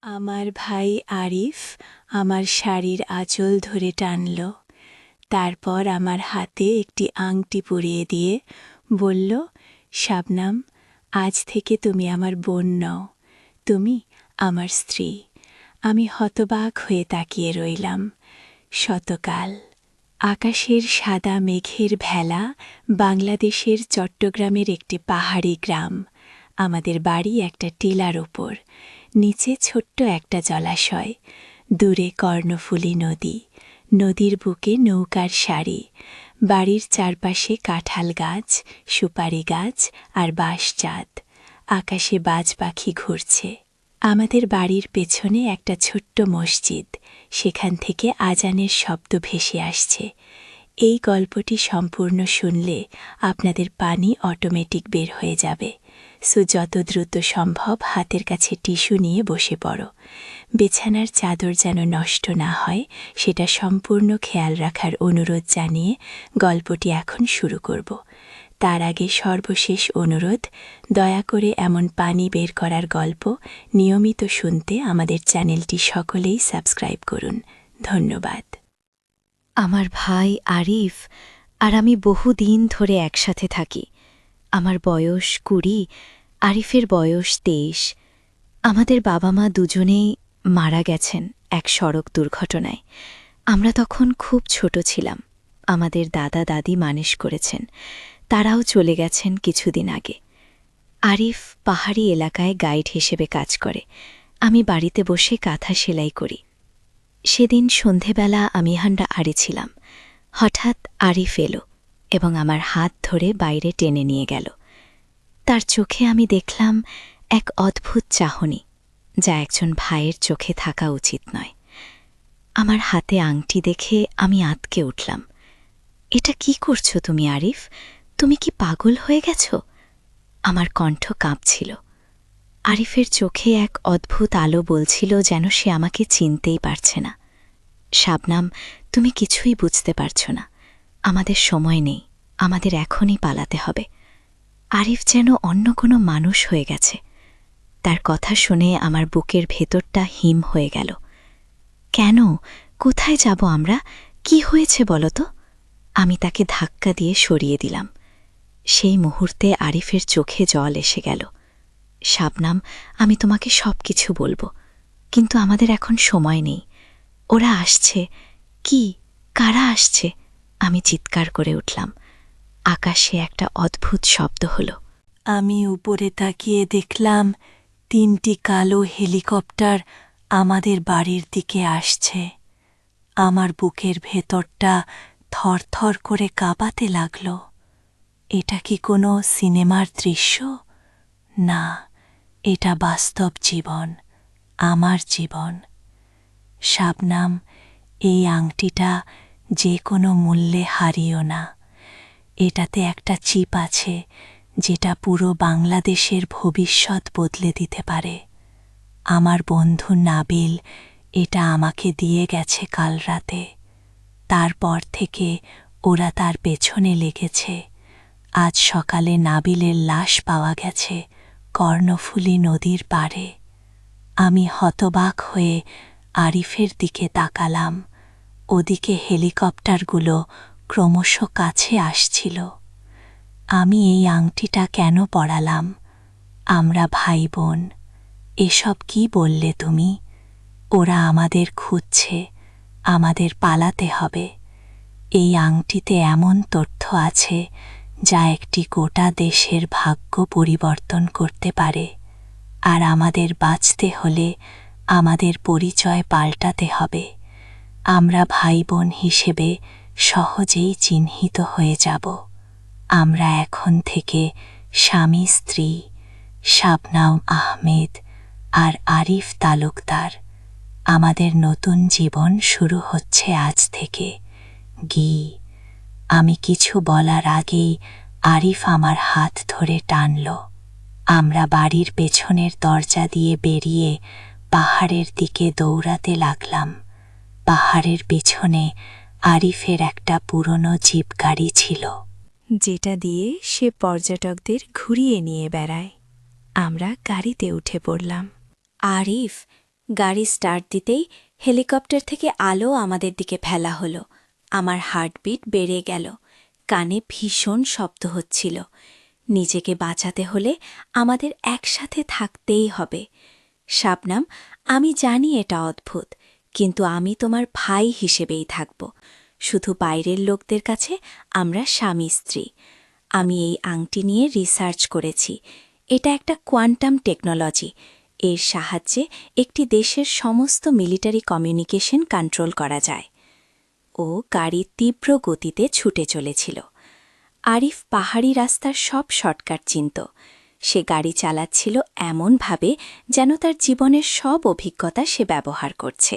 আমার ভাই আরিফ আমার শাড়ির আঁচল ধরে টানল, তারপর আমার হাতে একটি আংটি পরিয়ে দিয়ে বলল, শাবনাম, আজ থেকে তুমি আমার বোন নও, তুমি আমার স্ত্রী। আমি হতবাক হয়ে তাকিয়ে রইলাম। শতকাল আকাশের সাদা মেঘের ভেলা, বাংলাদেশের চট্টগ্রামের একটি পাহাড়ি গ্রাম। আমাদের বাড়ি একটা টিলার ওপর, নিচে ছোট্ট একটা জলাশয়, দূরে কর্ণফুলী নদী, নদীর বুকে নৌকার সারি, বাড়ির চারপাশে কাঁঠাল গাছ, সুপারি গাছ আর বাঁশচাঁদ। আকাশে বাজ পাখি ঘুরছে। আমাদের বাড়ির পেছনে একটা ছোট্ট মসজিদ, সেখান থেকে আজানের শব্দ ভেসে আসছে। এই গল্পটি সম্পূর্ণ শুনলে আপনাদের পানি অটোমেটিক বের হয়ে যাবে। সো যত দ্রুত সম্ভব হাতের কাছে টিস্যু নিয়ে বসে পড়ো। বিছানার চাদর যেন নষ্ট না হয় সেটা সম্পূর্ণ খেয়াল রাখার অনুরোধ জানিয়ে গল্পটি এখন শুরু করব। তার আগে সর্বশেষ অনুরোধ, দয়া করে এমন পানি বের করার গল্প নিয়মিত শুনতে আমাদের চ্যানেলটি সকলেই সাবস্ক্রাইব করুন। ধন্যবাদ। আমার ভাই আরিফ আর আমি বহুদিন ধরে একসাথে থাকি। আমার বয়স ২০, আরিফের বয়স ২৩। আমাদের বাবা মা দুজনেই মারা গেছেন এক সড়ক দুর্ঘটনায়। আমরা তখন খুব ছোট ছিলাম। আমাদের দাদা দাদি মানুষ করেছেন, তারাও চলে গেছেন কিছুদিন আগে। আরিফ পাহাড়ি এলাকায় গাইড হিসেবে কাজ করে, আমি বাড়িতে বসে কাঁথা সেলাই করি। সেদিন সন্ধেবেলা আমি হান্ডা আড়েছিলাম। হঠাৎ আরিফ এলো এবং আমার হাত ধরে বাইরে টেনে নিয়ে গেল। তার চোখে আমি দেখলাম এক অদ্ভুত চাহনি, যা একজন ভাইয়ের চোখে থাকা উচিত নয়। আমার হাতে আংটি দেখে আমি আঁতকে উঠলাম। এটা কি করছো তুমি আরিফ? তুমি কি পাগল হয়ে গেছ? আমার কণ্ঠ কাঁপছিল। আরিফের চোখে এক অদ্ভুত আলো বলছিল যেন সে আমাকে চিনতেই পারছে না। শাবনাম, তুমি কিছুই বুঝতে পারছ না। আমাদের সময় নেই, আমাদের এখনই পালাতে হবে। আরিফ যেন অন্য কোনো মানুষ হয়ে গেছে। তার কথা শুনে আমার বুকের ভেতরটা হিম হয়ে গেল। কেন? কোথায় যাব আমরা? কি হয়েছে বলো তো? আমি তাকে ধাক্কা দিয়ে সরিয়ে দিলাম। সেই মুহূর্তে আরিফের চোখে জল এসে গেল। শাবনাম, আমি তোমাকে সব কিছু বলবো, কিন্তু আমাদের এখন সময় নেই। ওরা আসছে। কি? কারা আসছে? আমি চিৎকার করে উঠলাম। আকাশে একটা অদ্ভুত শব্দ হলো। আমি উপরে তাকিয়ে দেখলাম ৩টি কালো হেলিকপ্টার আমাদের বাড়ির দিকে আসছে। আমার বুকের ভেতরটা থরথর করে কাঁপাতে লাগল। এটা কি কোনো সিনেমার দৃশ্য? না, এটা বাস্তব জীবন, আমার জীবন। শাবনাম, এই আংটিটা যে কোনো মূল্যে হারিও না। এটাতে একটা চিপ আছে যেটা পুরো বাংলাদেশের ভবিষ্যৎ বদলে দিতে পারে। আমার বন্ধু নাবিল এটা আমাকে দিয়ে গেছে কাল রাতে। তারপর থেকে ওরা তার পেছনে লেগেছে। আজ সকালে নাবিলের লাশ পাওয়া গেছে কর্ণফুলী নদীর পাড়ে। আমি হতবাক হয়ে আরিফের দিকে তাকালাম। ওদিকে হেলিকপ্টারগুলো ক্রমশ কাছে আসছিল। আমি এই আংটিটা কেন পরালাম? আমরা ভাই বোন। এসব কি বললে তুমি? ওরা আমাদের খুঁজছে, আমাদের পালাতে হবে। এই আংটিতে এমন তথ্য আছে যা একটি গোটা দেশের ভাগ্য পরিবর্তন করতে পারে। আর আমাদের বাঁচতে হলে আমাদের পরিচয় পাল্টাতে হবে। আমরা ভাই বোন হিসেবে সহজেই চিহ্নিত হয়ে যাব। আমরা এখন থেকে স্বামী স্ত্রী, শাবনাম আহমেদ আর আরিফ তালুকদার। আমাদের নতুন জীবন শুরু হচ্ছে আজ থেকে। গি। আমি কিছু বলার আগেই আরিফ আমার হাত ধরে টানল। আমরা বাড়ির পেছনের দরজা দিয়ে বেরিয়ে পাহাড়ের দিকে দৌড়াতে লাগলাম। পাহাড়ের পেছনে আরিফের একটা পুরনো জিপ গাড়ি ছিল, যেটা দিয়ে সে পর্যটকদের ঘুরিয়ে নিয়ে বেড়ায়। আমরা গাড়িতে উঠে পড়লাম। আরিফ, গাড়ি স্টার্ট দিতেই হেলিকপ্টার থেকে আলো আমাদের দিকে ফেলা হলো। আমার হার্টবিট বেড়ে গেল, কানে ভীষণ শব্দ হচ্ছিল। নিজেকে বাঁচাতে হলে আমাদের একসাথে থাকতেই হবে। শাবনাম, আমি জানি এটা অদ্ভুত, কিন্তু আমি তোমার ভাই হিসেবেই থাকব। শুধু বাইরের লোকদের কাছে আমরা স্বামী স্ত্রী। আমি এই আংটি নিয়ে রিসার্চ করেছি। এটা একটা কোয়ান্টাম টেকনোলজি। এর সাহায্যে একটি দেশের সমস্ত মিলিটারি কমিউনিকেশন কন্ট্রোল করা যায়। ও গাড়ি তীব্র গতিতে ছুটে চলেছিল। আরিফ পাহাড়ি রাস্তার সব শর্টকাট চিনত। সে গাড়ি চালাচ্ছিল এমনভাবে যেন তার জীবনের সব অভিজ্ঞতা সে ব্যবহার করছে।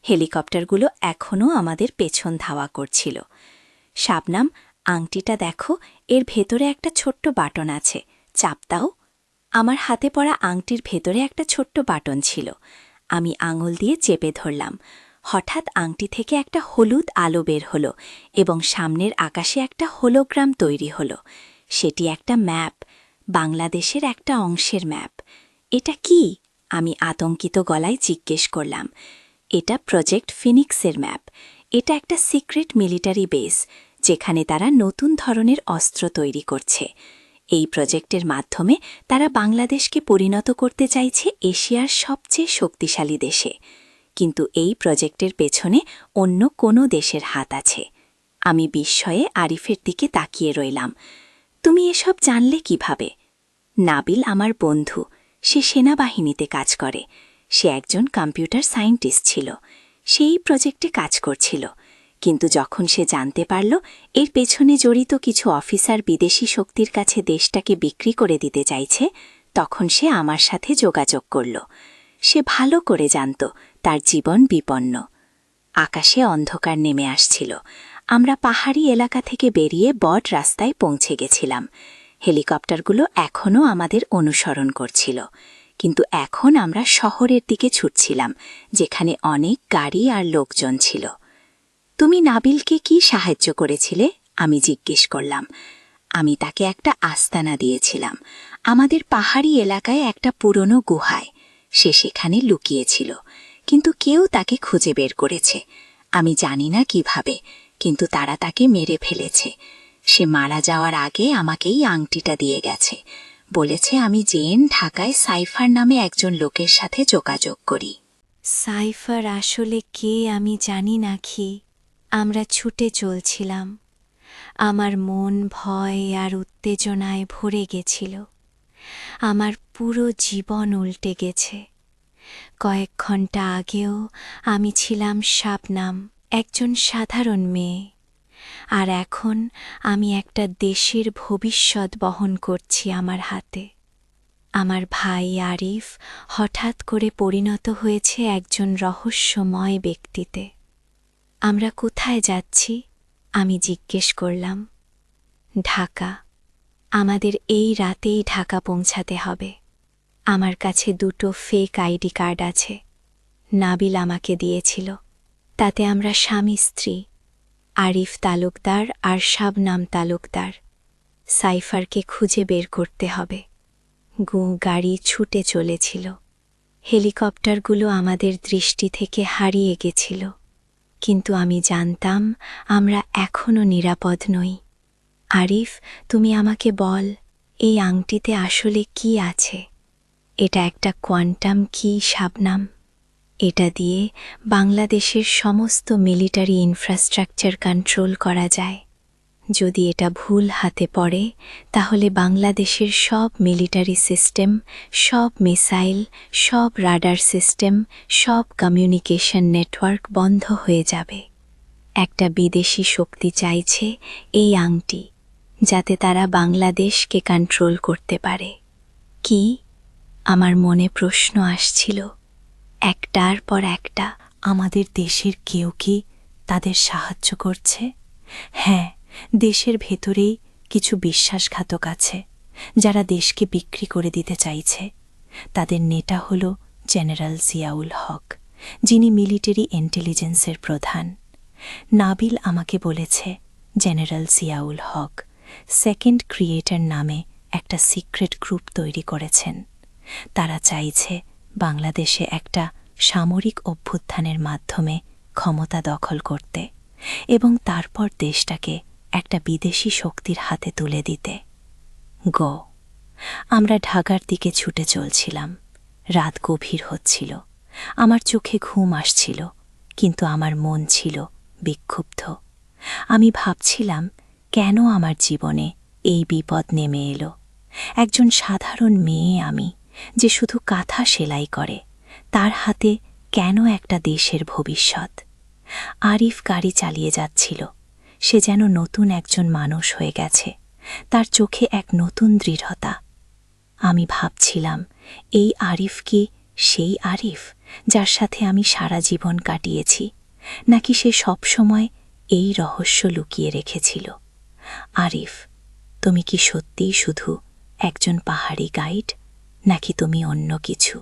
হেলিকপ্টারগুলো এখনও আমাদের পেছন ধাওয়া করছিল। শাবনাম, আংটিটা দেখো, এর ভেতরে একটা ছোট্ট বাটন আছে, চাপ দাও। আমার হাতে পড়া আংটির ভেতরে একটা ছোট্ট বাটন ছিল। আমি আঙুল দিয়ে চেপে ধরলাম। হঠাৎ আংটি থেকে একটা হলুদ আলো বের হলো এবং সামনের আকাশে একটা হোলোগ্রাম তৈরি হলো। সেটি একটা ম্যাপ, বাংলাদেশের একটা অংশের ম্যাপ। এটা কি? আমি আতঙ্কিত গলায় জিজ্ঞেস করলাম। এটা প্রজেক্ট ফিনিক্সের ম্যাপ। এটা একটা সিক্রেট মিলিটারি বেস, যেখানে তারা নতুন ধরনের অস্ত্র তৈরি করছে। এই প্রজেক্টের মাধ্যমে তারা বাংলাদেশকে পরিণত করতে চাইছে এশিয়ার সবচেয়ে শক্তিশালী দেশে। কিন্তু এই প্রজেক্টের পেছনে অন্য কোনো দেশের হাত আছে। আমি বিস্ময়ে আরিফের দিকে তাকিয়ে রইলাম। তুমি এসব জানলে কিভাবে? নাবিল আমার বন্ধু, সে সেনাবাহিনীতে কাজ করে। সে একজন কম্পিউটার সায়েন্টিস্ট ছিল। সেই প্রজেক্টে কাজ করছিল। কিন্তু যখন সে জানতে পারল এর পেছনে জড়িত কিছু অফিসার বিদেশি শক্তির কাছে দেশটাকে বিক্রি করে দিতে চাইছে, তখন সে আমার সাথে যোগাযোগ করল। সে ভালো করে জানত তার জীবন বিপন্ন। আকাশে অন্ধকার নেমে আসছিল। আমরা পাহাড়ি এলাকা থেকে বেরিয়ে বট রাস্তায় পৌঁছে গেছিলাম। হেলিকপ্টারগুলো এখনও আমাদের অনুসরণ করছিল, কিন্তু এখন আমরা শহরের দিকে ছুটছিলাম, যেখানে অনেক গাড়ি আর লোকজন ছিল। তুমি নাবিলকে কি সাহায্য করেছিলে? আমি জিজ্ঞেস করলাম। আমি তাকে একটা আস্তানা দিয়েছিলাম, আমাদের পাহাড়ি এলাকায় একটা পুরনো গুহায়। সে সেখানে লুকিয়েছিল, কিন্তু কেউ তাকে খুঁজে বের করেছে। আমি জানি না কিভাবে, কিন্তু তারা তাকে মেরে ফেলেছে। সে মারা যাওয়ার আগে আমাকে এই আংটিটা দিয়ে গেছে। বলেছে আমি যেন ঢাকায় সাইফার নামে একজন লোকের সাথে যোগাযোগ করি। সাইফার আসলে কে আমি জানি না কি। আমরা ছুটে চলছিলাম। আমার মন ভয় আর উত্তেজনায় ভরে গেছিল। আমার পুরো জীবন উল্টে গেছে। কয়েক ঘন্টা আগেও আমি ছিলাম শাবনাম, একজন সাধারণ মেয়ে। আর এখন আমি একটা দেশের ভবিষ্যৎ বহন করছি আমার হাতে। আমার ভাই আরিফ হঠাৎ করে পরিণত হয়েছে একজন রহস্যময় ব্যক্তিতে। আমরা কোথায় যাচ্ছি? আমি জিজ্ঞেস করলাম। ঢাকা। আমাদের এই রাতেই ঢাকা পৌঁছাতে হবে। আমার কাছে দুটো ফেক আইডি কার্ড আছে, নাবিল আমাকে দিয়েছিল। তাতে আমরা স্বামী স্ত্রী, আরিফ তালুকদার আর শাবনাম তালুকদার। সাইফারকে খুঁজে বের করতে হবে। গাড়ি ছুটে চলেছিল। হেলিকপ্টারগুলো আমাদের দৃষ্টি থেকে হারিয়ে গেছিল, কিন্তু আমি জানতাম আমরা এখনও নিরাপদ নই। আরিফ, তুমি আমাকে বল, এই আংটিতে আসলে কি আছে? এটা একটা কোয়ান্টাম কি শাবনাম? এটা দিয়ে বাংলাদেশের সমস্ত মিলিটারি ইনফ্রাস্ট্রাকচার কন্ট্রোল করা যায়। যদি এটা ভুল হাতে পড়ে, তাহলে বাংলাদেশের সব মিলিটারি সিস্টেম, সব মিসাইল, সব রাডার সিস্টেম, সব কমিউনিকেশন নেটওয়ার্ক বন্ধ হয়ে যাবে। একটা বিদেশি শক্তি চাইছে এই আংটি, যাতে তারা বাংলাদেশকে কন্ট্রোল করতে পারে। কি? আমার মনে প্রশ্ন আসছিল, একটার পর একটা। আমাদের দেশের কেউ কি তাদের সাহায্য করছে? হ্যাঁ, দেশের ভেতরেই কিছু বিশ্বাসঘাতক আছে, যারা দেশকে বিক্রি করে দিতে চাইছে। তাদের নেতা হল জেনারেল জিয়াউল হক, যিনি মিলিটারি ইন্টেলিজেন্সের প্রধান। নাবিল আমাকে বলেছে জেনারেল জিয়াউল হক সেকেন্ড ক্রিয়েটর নামে একটা সিক্রেট গ্রুপ তৈরি করেছেন। তারা চাইছে বাংলাদেশে একটা সামরিক অভ্যুত্থানের মাধ্যমে ক্ষমতা দখল করতে এবং তারপর দেশটাকে একটা বিদেশি শক্তির হাতে তুলে দিতে। আমরা ঢাকার দিকে ছুটে চলছিলাম। রাত গভীর হচ্ছিল, আমার চোখে ঘুম আসছিল, কিন্তু আমার মন ছিল বিক্ষুব্ধ। আমি ভাবছিলাম, কেন আমার জীবনে এই বিপদ নেমে এলো? একজন সাধারণ মেয়ে আমি, যে শুধু কাঁথা সেলাই করে, তার হাতে কেন একটা দেশের ভবিষ্যৎ? আরিফ গাড়ি চালিয়ে যাচ্ছিল। সে যেন নতুন একজন মানুষ হয়ে গেছে, তার চোখে এক নতুন দৃঢ়তা। আমি ভাবছিলাম, এই আরিফ কি সেই আরিফ যার সাথে আমি সারা জীবন কাটিয়েছি, নাকি সে সবসময় এই রহস্য লুকিয়ে রেখেছিল? আরিফ, তুমি কি সত্যিই শুধু একজন পাহাড়ি গাইড, নাকি তুমি অন্য কিছু?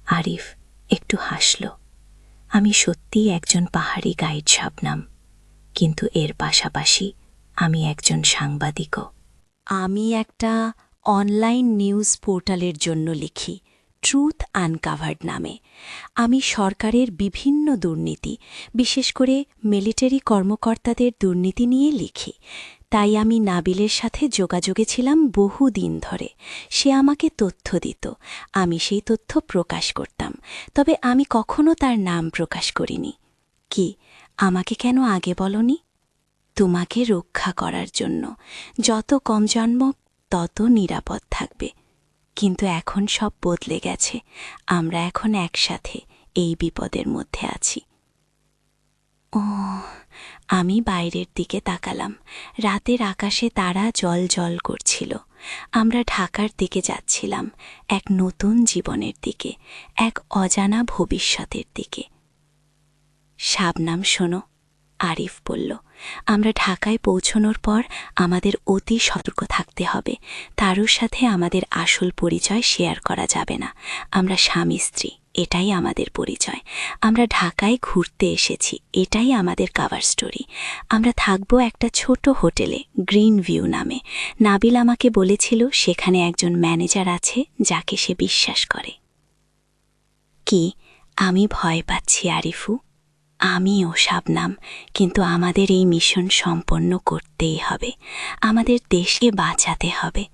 আরিফ একটু হাসল। আমি সত্যিই একজন পাহাড়ি গাইড শাবনাম, কিন্তু এর পাশাপাশি আমি একজন সাংবাদিকও। আমি একটা অনলাইন নিউজ পোর্টালের জন্য লিখি, ট্রুথ আনকাভার্ড নামে। আমি সরকারের বিভিন্ন দুর্নীতি, বিশেষ করে মিলিটারি কর্মকর্তাদের দুর্নীতি নিয়ে লিখি। তাই আমি নাবিলের সাথে যোগাযোগে ছিলাম বহুদিন ধরে। সে আমাকে তথ্য দিত, আমি সেই তথ্য প্রকাশ করতাম, তবে আমি কখনো তার নাম প্রকাশ করিনি। কি, আমাকে কেন আগে বলনি? তোমাকে রক্ষা করার জন্য। যত কম জন্ম তত নিরাপদ থাকবে। কিন্তু এখন সব বদলে গেছে। আমরা এখন একসাথে এই বিপদের মধ্যে আছি। আমি বাইরের দিকে তাকালাম। রাতের আকাশে তারা জ্বল করছিল। আমরা ঢাকার দিকে যাচ্ছিলাম, এক নতুন জীবনের দিকে, এক অজানা ভবিষ্যতের দিকে। শাবনাম, শোনো, আরিফ বলল, আমরা ঢাকায় পৌঁছনোর পর আমাদের অতি সতর্ক থাকতে হবে। তারও সাথে আমাদের আসল পরিচয় শেয়ার করা যাবে না। আমরা স্বামী স্ত্রী, এটাই আমাদের পরিচয়। আমরা ঢাকায় ঘুরতে এসেছি, এটাই আমাদের কাভার স্টোরি। আমরা থাকব একটা ছোট হোটেলে, গ্রিন ভিউ নামে। নাবিল আমাকে বলেছিল সেখানে একজন ম্যানেজার আছে যাকে সে বিশ্বাস করে। কি, আমি ভয় পাচ্ছি আরিফু? আমিও শাবনাম, কিন্তু আমাদের এই মিশন সম্পন্ন করতেই হবে। আমাদের দেশকে বাঁচাতে হবে।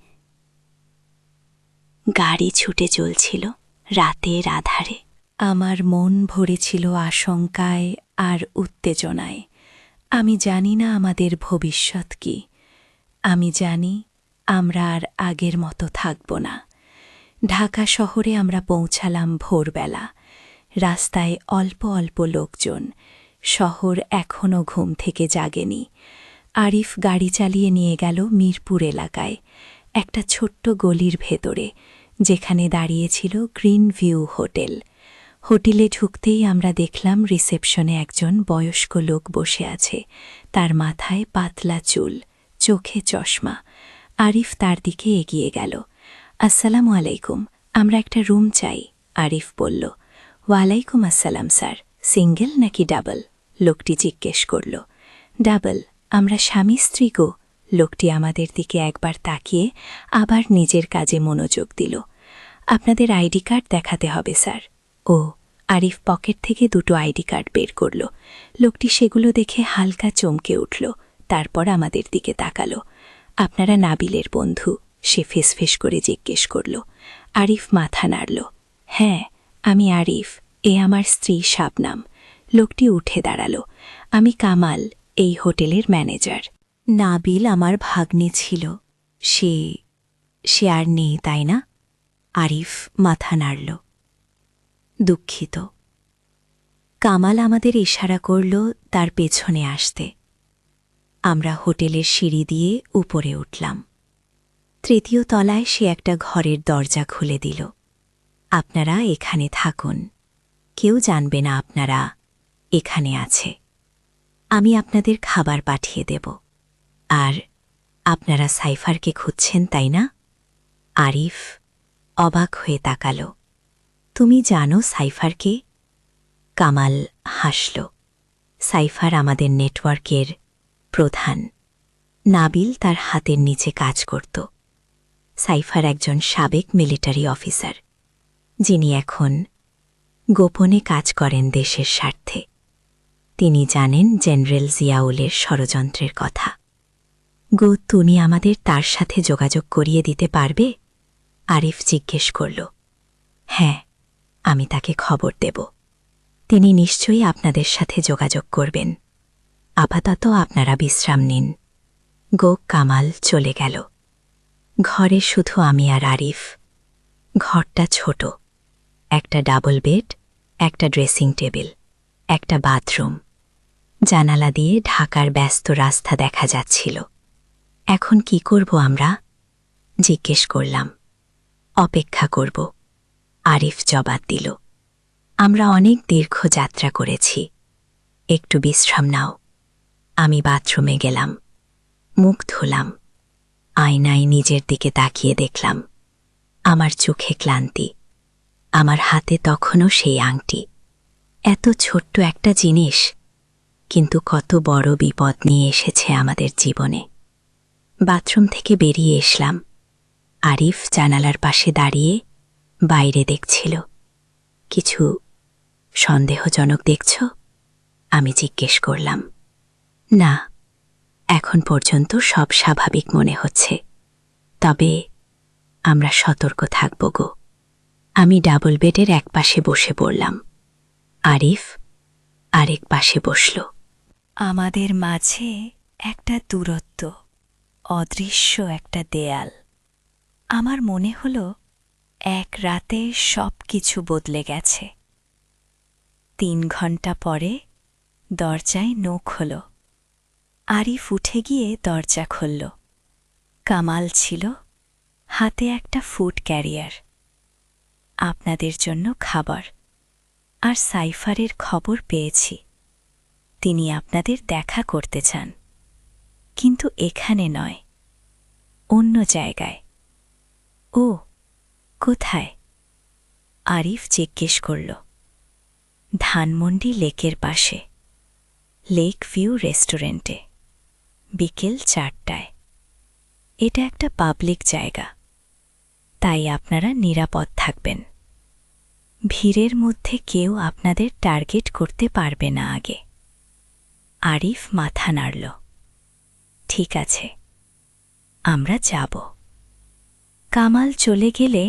গাড়ি ছুটে চলছিল রাতের আধারে। আমার মন ভরেছিল আশঙ্কায় আর উত্তেজনায়। আমি জানি না আমাদের ভবিষ্যৎ কি। আমি জানি আমরা আর আগের মতো থাকব না। ঢাকা শহরে আমরা পৌঁছালাম ভোরবেলা। রাস্তায় অল্প অল্প লোকজন। শহর এখনও ঘুম থেকে জাগেনি। আরিফ গাড়ি চালিয়ে নিয়ে গেল মিরপুর এলাকায়, একটা ছোট্ট গলির ভেতরে, যেখানে দাঁড়িয়েছিল গ্রিন ভিউ হোটেল। হোটেলে ঢুকতেই আমরা দেখলাম রিসেপশনে একজন বয়স্ক লোক বসে আছে। তার মাথায় পাতলা চুল, চোখে চশমা। আরিফ তার দিকে এগিয়ে গেল। আসসালামু আলাইকুম, আমরা একটা রুম চাই। আরিফ বলল। ওয়ালাইকুম আসসালাম স্যার, সিঙ্গেল নাকি ডাবল? লোকটি জিজ্ঞেস করল। ডাবল, আমরা স্বামী স্ত্রী গো। লোকটি আমাদের দিকে একবার তাকিয়ে আবার নিজের কাজে মনোযোগ দিল। আপনাদের আইডি কার্ড দেখাতে হবে স্যার। ও, আরিফ পকেট থেকে দুটো আইডি কার্ড বের করল। লোকটি সেগুলো দেখে হালকা চমকে উঠল, তারপর আমাদের দিকে তাকালো। আপনারা নাবিলের বন্ধু? সে ফেসফেস করে জিজ্ঞেস করল। আরিফ মাথা নাড়ল। হ্যাঁ, আমি আরিফ, এ আমার স্ত্রী শাবনাম। লোকটি উঠে দাঁড়াল। আমি কামাল, এই হোটেলের ম্যানেজার। নাবিল আমার ভাগ্নে ছিল। সে আর নেই, তাই না? আরিফ মাথা নাড়ল। দুঃখিত। কামাল আমাদের ইশারা করল তার পেছনে আসতে। আমরা হোটেলের সিঁড়ি দিয়ে উপরে উঠলাম। তৃতীয় তলায় সে একটা ঘরের দরজা খুলে দিল। আপনারা এখানে থাকুন, কেউ জানবে না আপনারা এখানে আছে। আমি আপনাদের খাবার পাঠিয়ে দেব। আর আপনারা সাইফারকে খুঁজছেন, তাই না? আরিফ অবাক হয়ে তাকাল। তুমি জানো সাইফারকে? কামাল হাসল। সাইফার আমাদের নেটওয়ার্কের প্রধান। নাবিল তার হাতের নিচে কাজ করত। সাইফার একজন সাবেক মিলিটারি অফিসার, যিনি এখন গোপনে কাজ করেন দেশের স্বার্থে। তিনি জানেন জেনারেল জিয়াউলের ষড়যন্ত্রের কথা। গো, তুমি আমাদের তার সাথে যোগাযোগ করিয়ে দিতে পারবে? আরিফ জিজ্ঞেস করল। হ্যাঁ, আমি তাকে খবর দেব। তিনি নিশ্চয়ই আপনাদের সাথে যোগাযোগ করবেন। আপাতত আপনারা বিশ্রাম নিন। গো, কামাল চলে গেল। ঘরে শুধু আমি আর আরিফ। ঘরটা ছোট, একটা ডাবল বেড, একটা ড্রেসিং টেবিল, একটা বাথরুম। জানালা দিয়ে ঢাকার ব্যস্ত রাস্তা দেখা যাচ্ছিল। এখন কি করব আমরা? জিজ্ঞেস করলাম। অপেক্ষা করব, আরিফ জবাব দিল। আমরা অনেক দীর্ঘ যাত্রা করেছি, একটু বিশ্রাম নাও। আমি বাথরুমে গেলাম, মুখ ধুলাম। আয়নায় নিজের দিকে তাকিয়ে দেখলাম আমার চোখে ক্লান্তি। আমার হাতে তখনও সেই আংটি। এত ছোট্ট একটা জিনিস, কিন্তু কত বড় বিপদ নিয়ে এসেছে আমাদের জীবনে। বাথরুম থেকে বেরিয়ে এসলাম। আরিফ জানালার পাশে দাঁড়িয়ে বাইরে দেখছিল। কিছু সন্দেহজনক দেখছ? আমি জিজ্ঞেস করলাম। না, এখন পর্যন্ত সব স্বাভাবিক মনে হচ্ছে। তবে আমরা সতর্ক থাকব গো। আমি ডাবল বেডের এক পাশে বসে পড়লাম। আরিফ আরেক পাশে বসল। আমাদের মাঝে একটা দূরত্ব, অদৃশ্য একটা দেয়াল। আমার মনে হল এক রাতে সব কিছু বদলে গেছে। 3 ঘন্টা পরে দরজায় নখ হল। আরিফ উঠে গিয়ে দরজা খুলল। কামাল ছিল, হাতে একটা ফুড ক্যারিয়ার। আপনাদের জন্য খাবার আর সাইফারের খবর পেয়েছি। তিনি আপনাদের দেখা করতে চান, কিন্তু এখানে নয়, অন্য জায়গায়। ও, কোথায়? আরিফ জিজ্ঞেস করল। ধানমন্ডি লেকের পাশে, লেক ভিউ রেস্টুরেন্টে, বিকেল 4টায়। এটা একটা পাবলিক জায়গা, তাই আপনারা নিরাপদ থাকবেন। ভিড়ের মধ্যে কেউ আপনাদের টার্গেট করতে পারবে না আগে। আরিফ মাথা নাড়ল। ঠিক আছে, আমরা যাব। কামাল চলে গেলে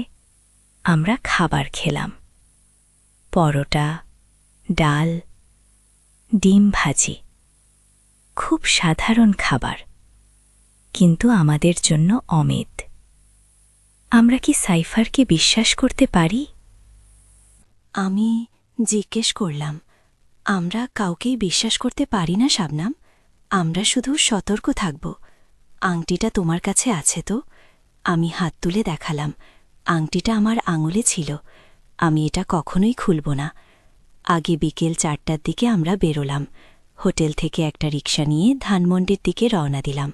আমরা খাবার খেলাম। পরোটা, ডাল, ডিম ভাজি। খুব সাধারণ খাবার, কিন্তু আমাদের জন্য অমিত। আমরা কি সাইফারকে বিশ্বাস করতে পারি? আমি জিজ্ঞেস করলাম। আমরা কাউকেই বিশ্বাস করতে পারি না শাবনাম। আমরা শুধু সতর্ক থাকব। আংটিটা তোমার কাছে আছে তো? আমি হাত তুলে দেখালাম। আংটিটা আমার আঙুলে ছিল। আমি এটা কখনোই খুলব না। আগে বিকেল 4টার দিকে আমরা বেরোলাম। হোটেল থেকে একটা রিকশা নিয়ে ধানমন্ডির দিকে রওনা দিলাম।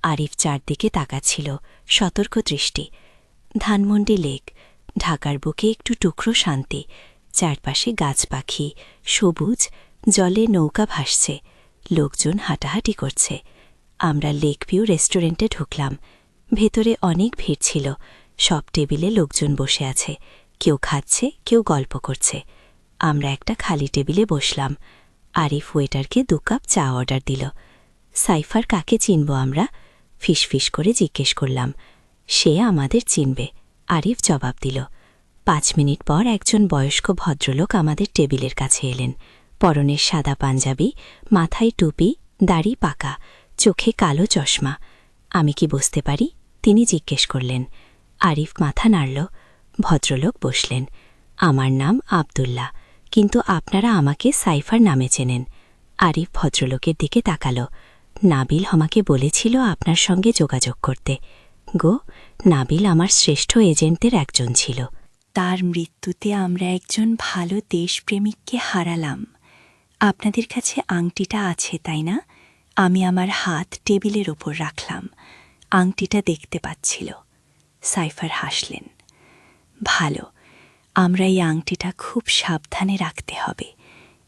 আরিফ চারদিকে তাকাচ্ছিল, সতর্ক দৃষ্টি। ধানমন্ডি লেক, ঢাকার বুকে একটু টুকরো শান্তি। চারপাশে গাছ পাখি, সবুজ, জলে নৌকা ভাসছে, লোকজন হাঁটাহাঁটি করছে। আমরা লেক ভিউ রেস্টুরেন্টে ঢুকলাম। ভেতরে অনেক ভিড় ছিল। সব টেবিলে লোকজন বসে আছে, কেউ খাচ্ছে, কেউ গল্প করছে। আমরা একটা খালি টেবিলে বসলাম। আরিফ ওয়েটারকে 2 কাপ চা অর্ডার দিল। সাইফার কাকে চিনব আমরা? ফিসফিস করে জিজ্ঞেস করলাম। সে আমাদের চিনবে, আরিফ জবাব দিল। 5 মিনিট পর একজন বয়স্ক ভদ্রলোক আমাদের টেবিলের কাছে এলেন। পরনের সাদা পাঞ্জাবি, মাথায় টুপি, দাড়ি পাকা, চোখে কালো চশমা। আমি কি বুঝতে পারি? তিনি জিজ্ঞেস করলেন। আরিফ মাথা নাড়ল। ভদ্রলোক বসলেন। আমার নাম আব্দুল্লাহ, কিন্তু আপনারা আমাকে সাইফার নামে চেনেন। আরিফ ভদ্রলোকের দিকে তাকালো। নাবিল আমাকে বলেছিল আপনার সঙ্গে যোগাযোগ করতে। গো, নাবিল আমার শ্রেষ্ঠ এজেন্টদের একজন ছিল। তার মৃত্যুতে আমরা একজন ভালো দেশপ্রেমিককে হারালাম। আপনাদের কাছে আংটিটা আছে, তাই না? আমি আমার হাত টেবিলের ওপর রাখলাম। আংটিটা দেখতে পাচ্ছিল। সাইফার হাসলেন। ভালো, আমরা এই আংটিটা খুব সাবধানে রাখতে হবে।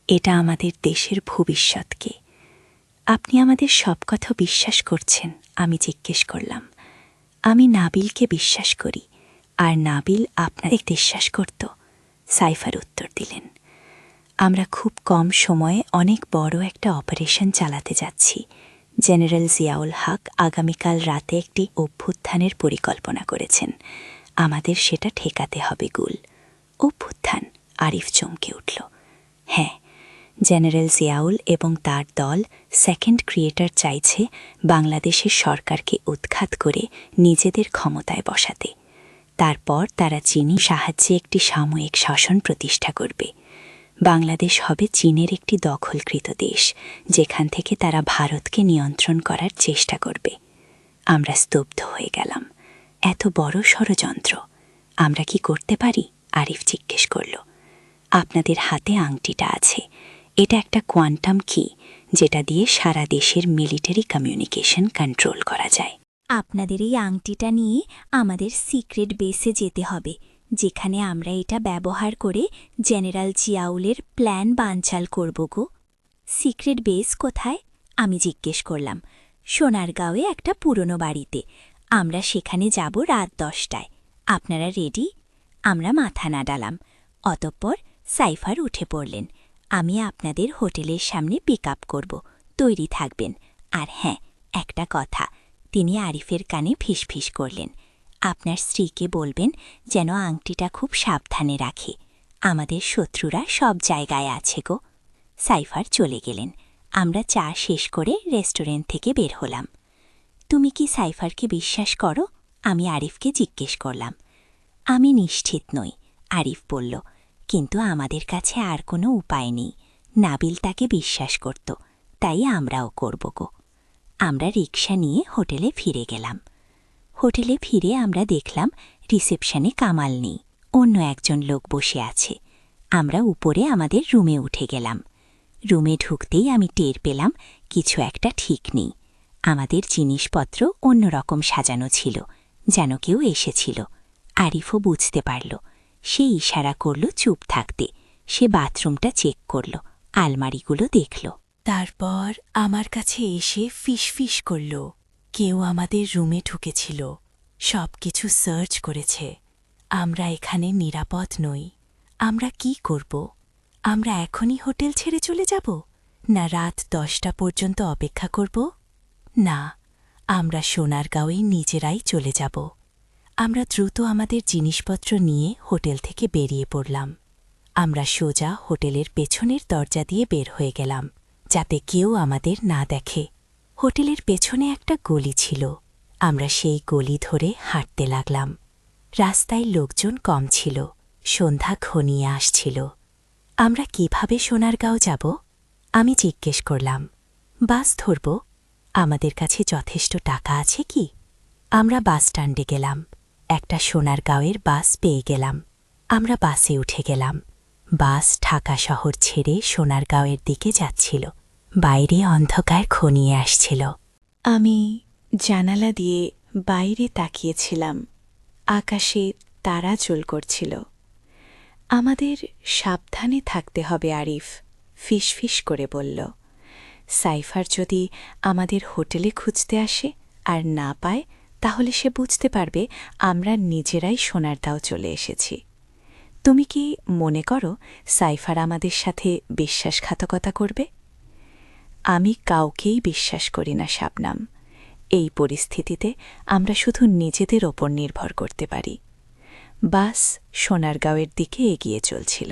এটা আমাদের দেশের ভবিষ্যৎকে। আপনি আমাদের সব কথা বিশ্বাস করছেন? আমি জিজ্ঞেস করলাম। আমি নাবিলকে বিশ্বাস করি, আর নাবিল আপনাদের বিশ্বাস করত। সাইফার উত্তর দিলেন, আমরা খুব কম সময়ে অনেক বড় একটা অপারেশন চালাতে যাচ্ছি। জেনারেল জিয়াউল হক আগামীকাল রাতে একটি অভ্যুত্থানের পরিকল্পনা করেছেন। আমাদের সেটা ঠেকাতে হবে গুল। অভ্যুত্থান? আরিফ চমকে উঠল। হ্যাঁ, জেনারেল জিয়াউল এবং তার দল সেকেন্ড ক্রিয়েটর চাইছে বাংলাদেশের সরকারকে উৎখাত করে নিজেদের ক্ষমতায় বসাতে। তারপর তারা চীনি সাহায্যে একটি সাময়িক শাসন প্রতিষ্ঠা করবে। বাংলাদেশ হবে চীনের একটি দখলকৃত দেশ, যেখান থেকে তারা ভারতকে নিয়ন্ত্রণ করার চেষ্টা করবে। আমরা স্তব্ধ হয়ে গেলাম। এত বড় ষড়যন্ত্র! আমরা কি করতে পারি? আরিফ জিজ্ঞেস করল। আপনাদের হাতে আংটিটা আছে। এটা একটা কোয়ান্টাম কি, যেটা দিয়ে সারা দেশের মিলিটারি কমিউনিকেশন কন্ট্রোল করা যায়। আপনাদের এই আংটিটা নিয়ে আমাদের সিক্রেট বেসে যেতে হবে, যেখানে আমরা এটা ব্যবহার করে জেনারেল জিয়াউলের প্ল্যান বানচাল করব গো। সিক্রেট বেস কোথায়? আমি জিজ্ঞেস করলাম। সোনারগাঁওয়ে একটা পুরনো বাড়িতে। আমরা সেখানে যাব রাত 10টায়। আপনারা রেডি? আমরা মাথা নাড়ালাম। অতঃপর সাইফার উঠে পড়লেন। আমি আপনাদের হোটেলের সামনে পিক আপ করব, তৈরি থাকবেন। আর হ্যাঁ, একটা কথা, তিনি আরিফের কানে ফিসফিস করলেন, আপনার স্ত্রীকে বলবেন যেন আংটিটা খুব সাবধানে রাখে। আমাদের শত্রুরা সব জায়গায় আছে গো। সাইফার চলে গেলেন। আমরা চা শেষ করে রেস্টুরেন্ট থেকে বের হলাম। তুমি কি সাইফারকে বিশ্বাস করো? আমি আরিফকে জিজ্ঞেস করলাম। আমি নিশ্চিত নই, আরিফ বলল, কিন্তু আমাদের কাছে আর কোনো উপায় নেই। নাবিল তাকে বিশ্বাস করত, তাই আমরাও করব গো। আমরা রিকশা নিয়ে হোটেলে ফিরে গেলাম। হোটেলে ফিরে আমরা দেখলাম রিসেপশনে কামাল নেই, অন্য একজন লোক বসে আছে। আমরা উপরে আমাদের রুমে উঠে গেলাম। রুমে ঢুকতেই আমি টের পেলাম কিছু একটা ঠিক নেই। আমাদের জিনিসপত্র অন্যরকম সাজানো ছিল, যেন কেউ এসেছিল। আরিফও বুঝতে পারল। সে ইশারা করল চুপ থাকতে। সে বাথরুমটা চেক করল, আলমারিগুলো দেখল। তারপর আমার কাছে এসে ফিসফিস করল, কেউ আমাদের রুমে ঢুকেছিল, সব কিছু সার্চ করেছে। আমরা এখানে নিরাপদ নই। আমরা কি করব? আমরা এখনই হোটেল ছেড়ে চলে যাব, না রাত 10টা পর্যন্ত অপেক্ষা করব? না, আমরা সোনারগাঁওয়ে নিজেরাই চলে যাব। আমরা দ্রুত আমাদের জিনিসপত্র নিয়ে হোটেল থেকে বেরিয়ে পড়লাম। আমরা সোজা হোটেলের পেছনের দরজা দিয়ে বের হয়ে গেলাম, যাতে কেউ আমাদের না দেখে। হোটেলের পেছনে একটা গলি ছিল। আমরা সেই গলি ধরে হাঁটতে লাগলাম। রাস্তায় লোকজন কম ছিল, সন্ধ্যা ঘনিয়ে আসছিল। আমরা কিভাবে সোনারগাঁও যাব? আমি জিজ্ঞেস করলাম। বাস ধরব? আমাদের কাছে যথেষ্ট টাকা আছে কি? আমরা বাস স্ট্যান্ডে গেলাম। একটা সোনারগাঁওয়ের বাস পেয়ে গেলাম। আমরা বাসে উঠে গেলাম। বাস ঢাকা শহর ছেড়ে সোনারগাঁওয়ের দিকে যাচ্ছিল। বাইরে অন্ধকার ঘনিয়ে আসছিল। আমি জানালা দিয়ে বাইরে তাকিয়েছিলাম। আকাশে তারা জ্বল করছিল। আমাদের সাবধানে থাকতে হবে, আরিফ ফিসফিস করে বলল। সাইফার যদি আমাদের হোটেলে খুঁজতে আসে আর না পায়, তাহলে সে বুঝতে পারবে আমরা নিজেরাই সোনারগাঁও চলে এসেছি। তুমি কি মনে করো সাইফার আমাদের সাথে বিশ্বাসঘাতকতা করবে? আমি কাউকেই বিশ্বাস করি না শাবনাম। এই পরিস্থিতিতে আমরা শুধু নিজেদের ওপর নির্ভর করতে পারি। বাস সোনারগাঁওয়ের দিকে এগিয়ে চলছিল।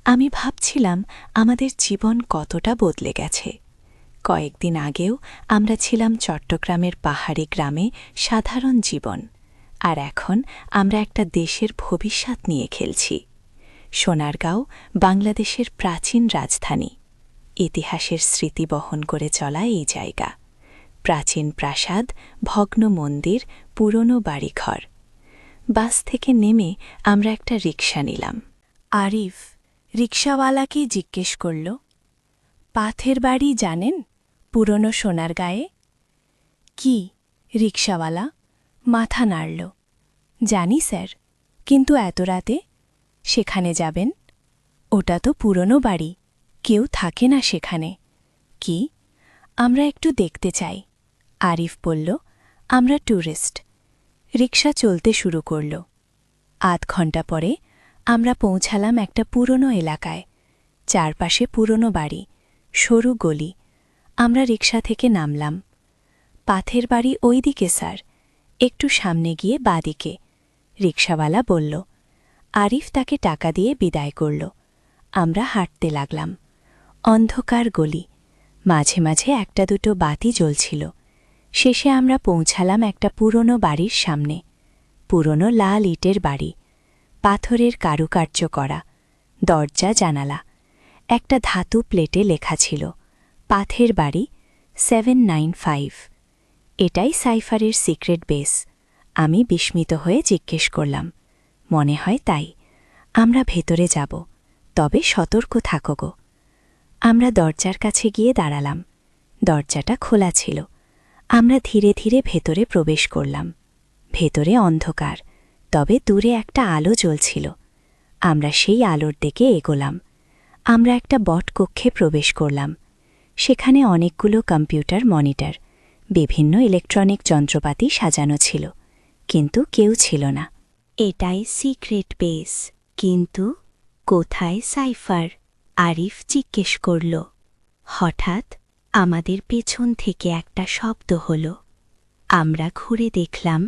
আমি ভাবছিলাম আমাদের জীবন কতটা বদলে গেছে। কয়েকদিন আগেও আমরা ছিলাম চট্টগ্রামের পাহাড়ি গ্রামে সাধারণ জীবন, আর এখন আমরা একটা দেশের ভবিষ্যৎ নিয়ে খেলছি। সোনারগাঁও বাংলাদেশের প্রাচীন রাজধানী, ইতিহাসের স্মৃতি বহন করে চলা এই জায়গা। প্রাচীন প্রাসাদ, ভগ্ন মন্দির, পুরনো বাড়িঘর। বাস থেকে নেমে আমরা একটা রিকশা নিলাম। আরিফ রিকশাওয়ালাকে জিজ্ঞেস করল, পাথের বাড়ি জানেন? পুরনো সোনারগাঁয়ে। কি? রিকশাওয়ালা মাথা নাড়ল। জানি স্যার, কিন্তু এত রাতে সেখানে যাবেন? ওটা তো পুরনো বাড়ি, কেউ থাকে না সেখানে। কি? আমরা একটু দেখতে চাই। আরিফ বলল, আমরা ট্যুরিস্ট। রিকশা চলতে শুরু করল। আধ ঘণ্টা পরে আমরা পৌঁছালাম একটা পুরনো এলাকায়। চারপাশে পুরনো বাড়ি, সরু গলি। আমরা রিকশা থেকে নামলাম। পাথের বাড়ি ওই দিকে স্যার, একটু সামনে গিয়ে বাঁদিকে। রিকশাওয়ালা বলল। আরিফ তাকে টাকা দিয়ে বিদায় করল। আমরা হাঁটতে লাগলাম। অন্ধকার গলি, মাঝে মাঝে একটা দুটো বাতি জ্বলছিল। শেষে আমরা পৌঁছালাম একটা পুরনো বাড়ির সামনে। পুরনো লাল ইটের বাড়ি, পাথরের কারুকার্য করা, দরজা জানালা। একটা ধাতু প্লেটে লেখা ছিল, পাথের বাড়ি 795। এটাই সাইফারের সিক্রেট বেস। আমি বিস্মিত হয়ে জিজ্ঞেস করলাম, মনে হয় তাই। আমরা ভেতরে যাব, তবে সতর্ক থাকো গো। আমরা দরজার কাছে গিয়ে দাঁড়ালাম। দরজাটা খোলা ছিল। আমরা ধীরে ধীরে ভেতরে প্রবেশ করলাম। ভেতরে অন্ধকার, তবে দূরে একটা আলো জ্বলছিল। আমরা সেই আলোর দিকে এগোলাম। আমরা একটা বটকক্ষে প্রবেশ করলাম। সেখানে অনেকগুলো কম্পিউটার মনিটর, বিভিন্ন ইলেকট্রনিক যন্ত্রপাতি সাজানো ছিল, কিন্তু কেউ ছিল না। এটাই সিক্রেট বেস, কিন্তু কোথায় সাইফার? আরিফ জিজ্ঞেস করল। হঠাৎ আমাদের পেছন থেকে একটা শব্দ হল। আমরা ঘুরে দেখলাম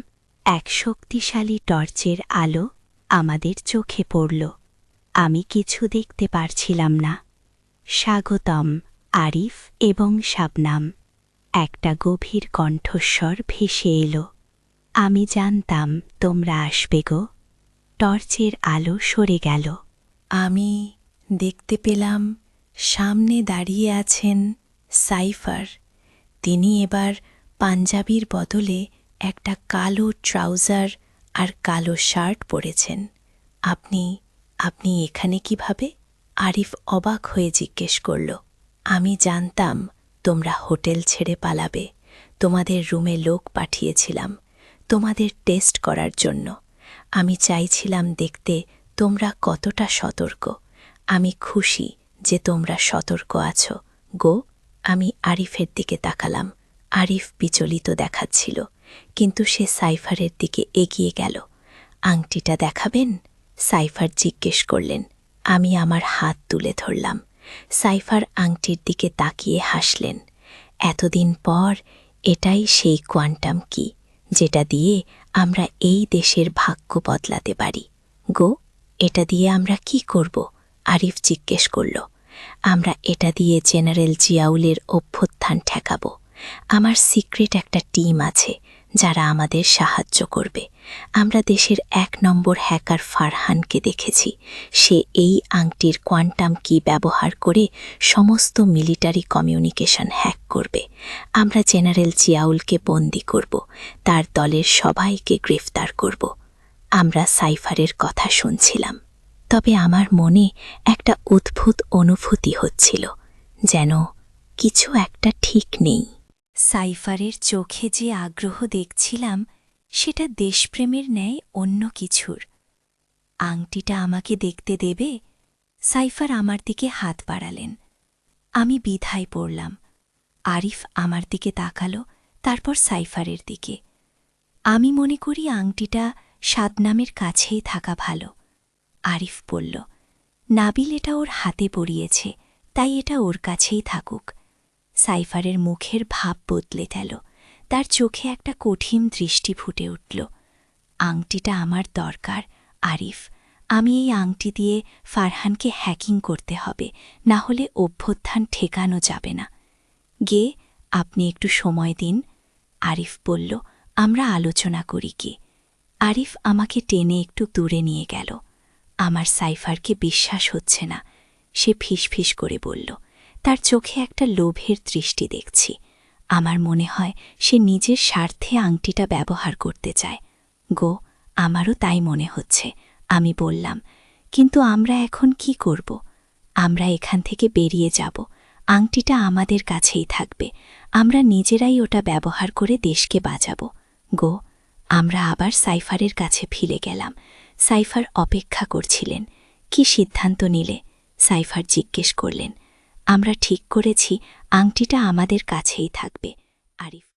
এক শক্তিশালী টর্চের আলো আমাদের চোখে পড়ল। আমি কিছু দেখতে পারছিলাম না। স্বাগতম আরিফ এবং শাবনাম, একটা গভীর কণ্ঠস্বর ভেসে এলো। আমি জানতাম তোমরা আসবে গো। টর্চের আলো সরে গেল। আমি দেখতে পেলাম সামনে দাঁড়িয়ে আছেন সাইফার। তিনি এবার পাঞ্জাবির বদলে একটা কালো ট্রাউজার আর কালো শার্ট পরেছেন। আপনি এখানে কিভাবে? আরিফ অবাক হয়ে জিজ্ঞেস করল। আমি জানতাম তোমরা হোটেল ছেড়ে পালাবে। তোমাদের রুমে লোক পাঠিয়েছিলাম তোমাদের টেস্ট করার জন্য। আমি চাইছিলাম দেখতে তোমরা কতটা সতর্ক। আমি খুশি যে তোমরা সতর্ক আছো গো। আমি আরিফের দিকে তাকালাম। আরিফ বিচলিত দেখাচ্ছিল, কিন্তু সে সাইফারের দিকে এগিয়ে গেল। আংটিটা দেখাবেন? সাইফার জিজ্ঞেস করলেন। আমি আমার হাত তুলে ধরলাম। সাইফার আংটির দিকে তাকিয়ে হাসলেন। এতদিন পর এটাই সেই কোয়ান্টাম কি, যেটা দিয়ে আমরা এই দেশের ভাগ্য বদলাতে পারি গো। এটা দিয়ে আমরা কি করব? আরিফ জিজ্ঞেস করল। আমরা এটা দিয়ে জেনারেল জিয়াউলের অভ্যুত্থান ঠেকাব। আমার সিক্রেট একটা টিম আছে যারা আমাদের সাহায্য করবে। আমরা দেশের 1 নম্বর হ্যাকার ফারহানকে দেখেছি। সে এই আংটির কোয়ান্টাম কি ব্যবহার করে সমস্ত মিলিটারি কমিউনিকেশন হ্যাক করবে। আমরা জেনারেল জিয়াউলকে বন্দী করব, তার দলের সবাইকে গ্রেফতার করব। আমরা সাইফারের কথা শুনছিলাম, তবে আমার মনে একটা অদ্ভুত অনুভূতি হচ্ছিল, যেন কিছু একটা ঠিক নেই। সাইফারের চোখে যে আগ্রহ দেখছিলাম, সেটা দেশপ্রেমের ন্যায় অন্য কিছুর। আংটিটা আমাকে দেখতে দেবে? সাইফার আমার দিকে হাত বাড়ালেন। আমি দ্বিধায় পড়লাম। আরিফ আমার দিকে তাকালো, তারপর সাইফারের দিকে। আমি মনে করি আংটিটা শাদনামের কাছেই থাকা ভালো। আরিফ বলল, নাবিল এটা ওর হাতে পরিয়েছে, তাই এটা ওর কাছেই থাকুক। সাইফারের মুখের ভাব বদলে গেল। তার চোখে একটা কঠিন দৃষ্টি ফুটে উঠল। আংটিটা আমার দরকার আরিফ। আমি এই আংটি দিয়ে ফারহানকে হ্যাকিং করতে হবে, না হলে অভ্যুত্থান ঠেকানো যাবে না। গে, আপনি একটু সময় দিন। আরিফ বলল, আমরা আলোচনা করি কি। আরিফ আমাকে টেনে একটু দূরে নিয়ে গেল। আমার সাইফারকে বিশ্বাস হচ্ছে না। সে ফিসফিস করে বলল, তার চোখে একটা লোভের দৃষ্টি দেখছি। আমার মনে হয় সে নিজের স্বার্থে আংটিটা ব্যবহার করতে চায় গো। আমারও তাই মনে হচ্ছে, আমি বললাম। কিন্তু আমরা এখন কি করব? আমরা এখান থেকে বেরিয়ে যাব। আংটিটা আমাদের কাছেই থাকবে। আমরা নিজেরাই ওটা ব্যবহার করে দেশকে বাঁচাবো গো। আমরা আবার সাইফারের কাছে ফিরে গেলাম। সাইফার অপেক্ষা করছিলেন। কি সিদ্ধান্ত নিলে? সাইফার জিজ্ঞেস করলেন। আমরা ঠিক করেছি আংটিটা আমাদের কাছেই থাকবে। আরিফ